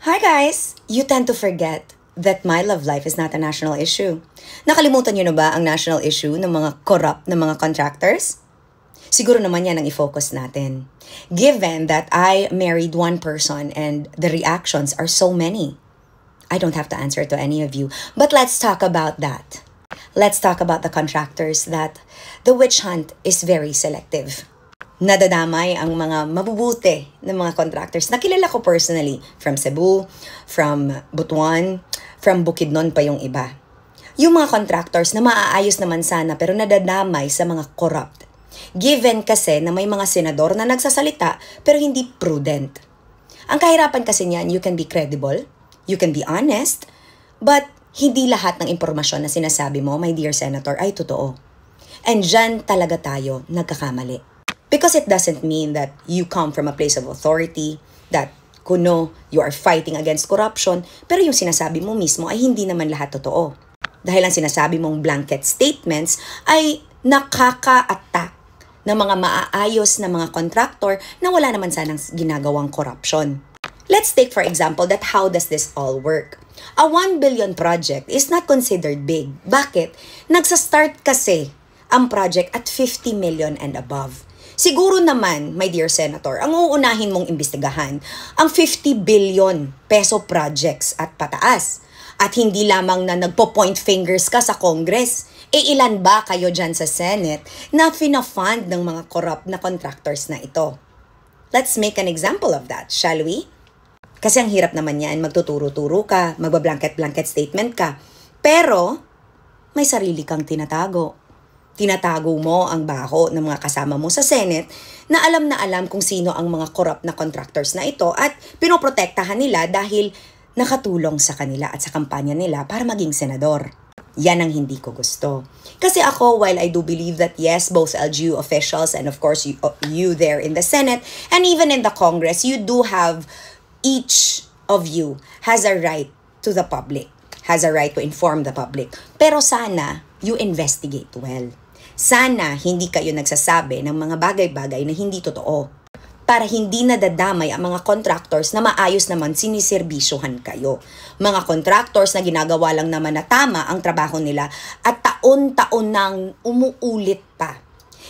Hi guys! You tend to forget that my love life is not a national issue. Nakalimutan nyo na ba ang national issue ng mga corrupt na mga contractors? Siguro naman yan ang i-focus natin. Given that I married one person and the reactions are so many. I don't have to answer to any of you, but let's talk about that. Let's talk about the contractors that the witch hunt is very selective. Nadadamay ang mga mabubuti ng mga contractors na kilala ko personally from Cebu, from Butuan, from Bukidnon pa yung iba. Yung mga contractors na maaayos naman sana pero nadadamay sa mga corrupt. Given kasi na may mga senador na nagsasalita pero hindi prudent. Ang kahirapan kasi niyan, you can be credible, you can be honest, but hindi lahat ng impormasyon na sinasabi mo, my dear senator, ay totoo. And dyan talaga tayo nagkakamali. Because it doesn't mean that you come from a place of authority, that kuno you are fighting against corruption, pero yung sinasabi mo mismo ay hindi naman lahat totoo. Dahil ang sinasabi mong blanket statements ay nakaka-attack ng mga maaayos na mga contractor na wala naman sanang ginagawang corruption. Let's take for example that how does this all work? A 1 billion project is not considered big. Bakit? Nagsa-start kasi ang project at 50 million and above. Siguro naman, my dear Senator, ang uunahin mong imbestigahan ang 50 billion peso projects at pataas. At hindi lamang na nagpo-point fingers ka sa Congress. Ilan ba kayo dyan sa Senate na fina-fund ng mga corrupt na contractors na ito? Let's make an example of that, shall we? Kasi ang hirap naman yan, magtuturo-turo ka, magbablanket-blanket statement ka. Pero, may sarili kang tinatago. Tinatago mo ang baho ng mga kasama mo sa Senate na alam kung sino ang mga corrupt na contractors na ito at pinoprotektahan nila dahil nakatulong sa kanila at sa kampanya nila para maging senador. Yan ang hindi ko gusto. Kasi ako, while I do believe that yes, both LGU officials and of course you there in the Senate and even in the Congress, you do have, each of you has a right to the public, has a right to inform the public. Pero sana, you investigate well. Sana hindi kayo nagsasabi ng mga bagay-bagay na hindi totoo para hindi nadadamay ang mga contractors na maayos naman siniserbisyuhan kayo. Mga contractors na ginagawa lang naman na tama ang trabaho nila at taon-taon nang umuulit pa.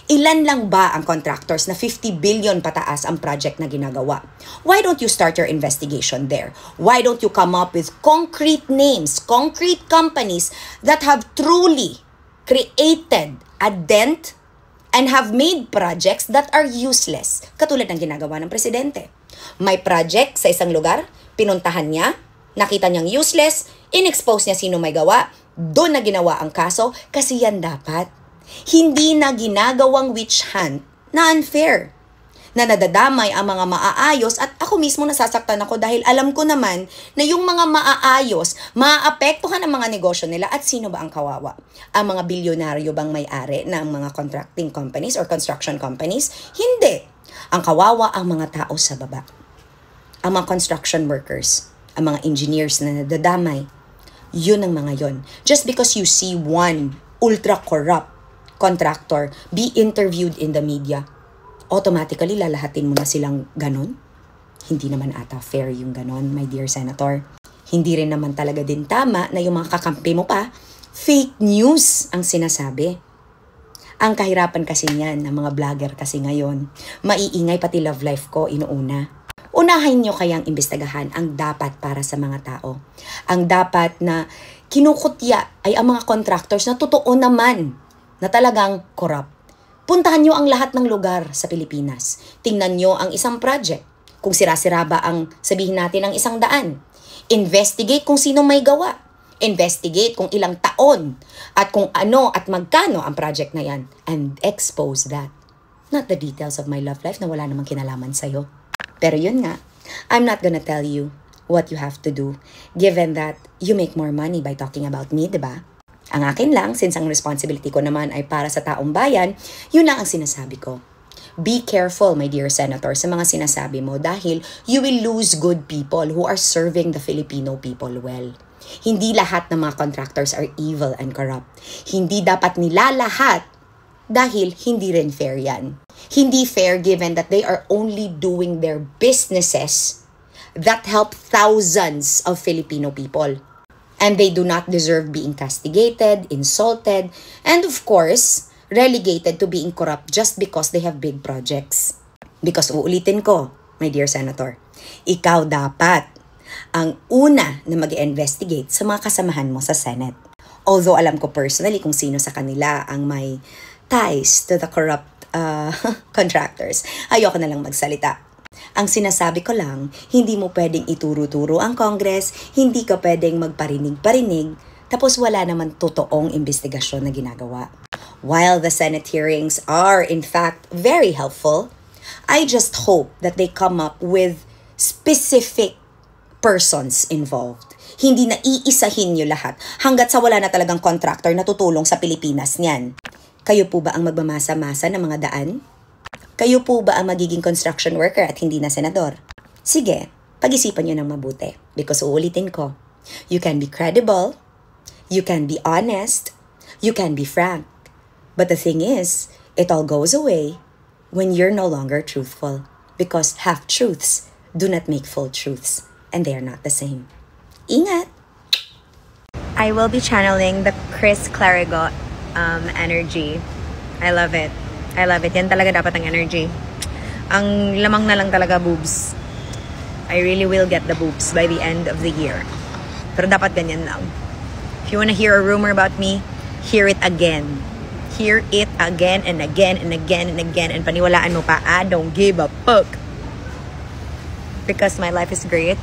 Ilan lang ba ang contractors na 50 billion pataas ang project na ginagawa? Why don't you start your investigation there? Why don't you come up with concrete names, concrete companies that have truly created a dent and have made projects that are useless, katulad ng ginagawa ng presidente. May project sa isang lugar, pinuntahan niya, nakita niyang useless, in-expose niya sino may gawa, doon na ginawa ang kaso kasi yan dapat. Hindi na ginagawang witch hunt na unfair, na nadadamay ang mga maaayos at ako mismo nasasaktan ako dahil alam ko naman na yung mga maaayos, maaapektuhan ang mga negosyo nila at sino ba ang kawawa? Ang mga bilyonaryo bang may-ari ng mga contracting companies or construction companies? Hindi. Ang kawawa ang mga tao sa baba. Ang mga construction workers, ang mga engineers na nadadamay. Yun ang mga yon. Just because you see one ultra-corrupt contractor be interviewed in the media, automatically lalahatin mo na silang ganon? Hindi naman ata fair yung ganon, my dear Senator. Hindi rin naman talaga din tama na yung mga kakampi mo pa, fake news ang sinasabi. Ang kahirapan kasi niyan ng mga vlogger kasi ngayon, maiingay pati love life ko inuuna. Unahin nyo kayang imbestigahan ang dapat para sa mga tao. Ang dapat na kinukutya ay ang mga contractors na totoo naman na talagang corrupt. Puntahan nyo ang lahat ng lugar sa Pilipinas. Tingnan nyo ang isang project. Kung sira-sira ba ang sabihin natin ang 100. Investigate kung sino may gawa. Investigate kung ilang taon at kung ano at magkano ang project na yan. And expose that. Not the details of my love life na wala namang kinalaman sa'yo. Pero yun nga, I'm not gonna tell you what you have to do given that you make more money by talking about me, diba? Ang akin lang, since ang responsibility ko naman ay para sa taong bayan, yun lang ang sinasabi ko. Be careful, my dear Senator, sa mga sinasabi mo dahil you will lose good people who are serving the Filipino people well. Hindi lahat ng mga contractors are evil and corrupt. Hindi dapat nila lahat dahil hindi rin fair yan. Hindi fair given that they are only doing their businesses that help thousands of Filipino people. And they do not deserve being castigated, insulted, and of course, relegated to being corrupt just because they have big projects. Because uulitin ko, my dear Senator, ikaw dapat ang una na mag-investigate sa mga kasamahan mo sa Senate. Although alam ko personally kung sino sa kanila ang may ties to the corrupt contractors, ayoko na lang magsalita. Ang sinasabi ko lang, hindi mo pwedeng ituro-turo ang Congress, hindi ka pwedeng magparinig-parinig, tapos wala naman totoong investigasyon na ginagawa. While the Senate hearings are in fact very helpful, I just hope that they come up with specific persons involved. Hindi na iisahin nyo lahat hanggat sa wala na talagang contractor na tutulong sa Pilipinas niyan. Kayo po ba ang magmamasa-masa ng mga daan? Kayo po ba ang magiging construction worker at hindi na senador? Sige, pag-isipan nyo ng mabuti. Because uulitin ko, you can be credible, you can be honest, you can be frank. But the thing is, it all goes away when you're no longer truthful. Because half-truths do not make full truths. And they are not the same. Ingat! I will be channeling the Chris Clarigo energy. I love it. I love it. Yan talaga dapat ang energy. Ang lamang na lang talaga boobs. I really will get the boobs by the end of the year. Pero dapat ganyan lang. If you wanna hear a rumor about me, hear it again. Hear it again and again and again and again. And paniwalaan mo pa, I don't give a fuck. Because my life is great.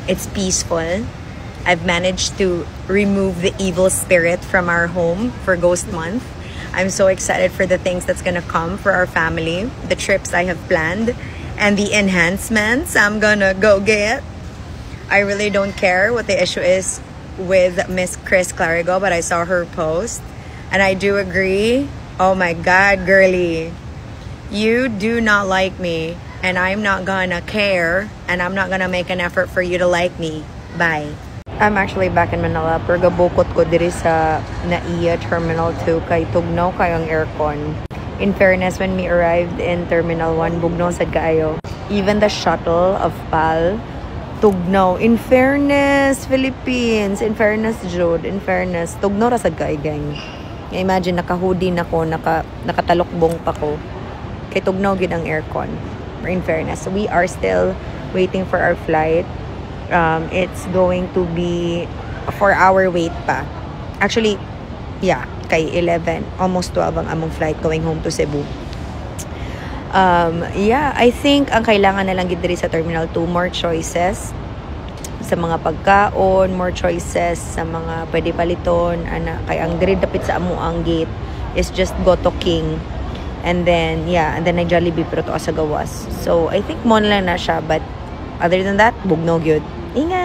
It's peaceful. I've managed to remove the evil spirit from our home for Ghost Month. I'm so excited for the things that's gonna come for our family, the trips I have planned, and the enhancements I'm gonna go get. I really don't care what the issue is with Miss Chris Clarigo, but I saw her post, and I do agree. Oh my God, girly. You do not like me, and I'm not gonna care, and I'm not gonna make an effort for you to like me. Bye. I'm actually back in Manila. Pero gabukot ko diri sa NAIA Terminal 2 kay tugnaw kayong aircon. In fairness, when we arrived in Terminal 1, bugnaw sad kaayo. Even the shuttle of PAL, tugnaw. In fairness, Philippines. In fairness, Jude. In fairness, tugnaw ra sad kaayo, gang. Imagine, naka-hoodie na ko, nakatalokbong pa ko. Kay tugnaw gid ang aircon. In fairness, we are still waiting for our flight. It's going to be a 4-hour wait pa. Actually, yeah, kay 11, almost 12 ang among flight going home to Cebu. Yeah, I think ang kailangan na lang gid diri sa Terminal 2, more choices sa mga pagkaon, more choices sa mga pwede paliton, ana kay ang diri dapit sa amo ang gate is just Goto King. And then, yeah, and then nag-Jollibee pero to sa gawas. So, I think mo lang na siya, but other than that, bugnog yun. Ingat!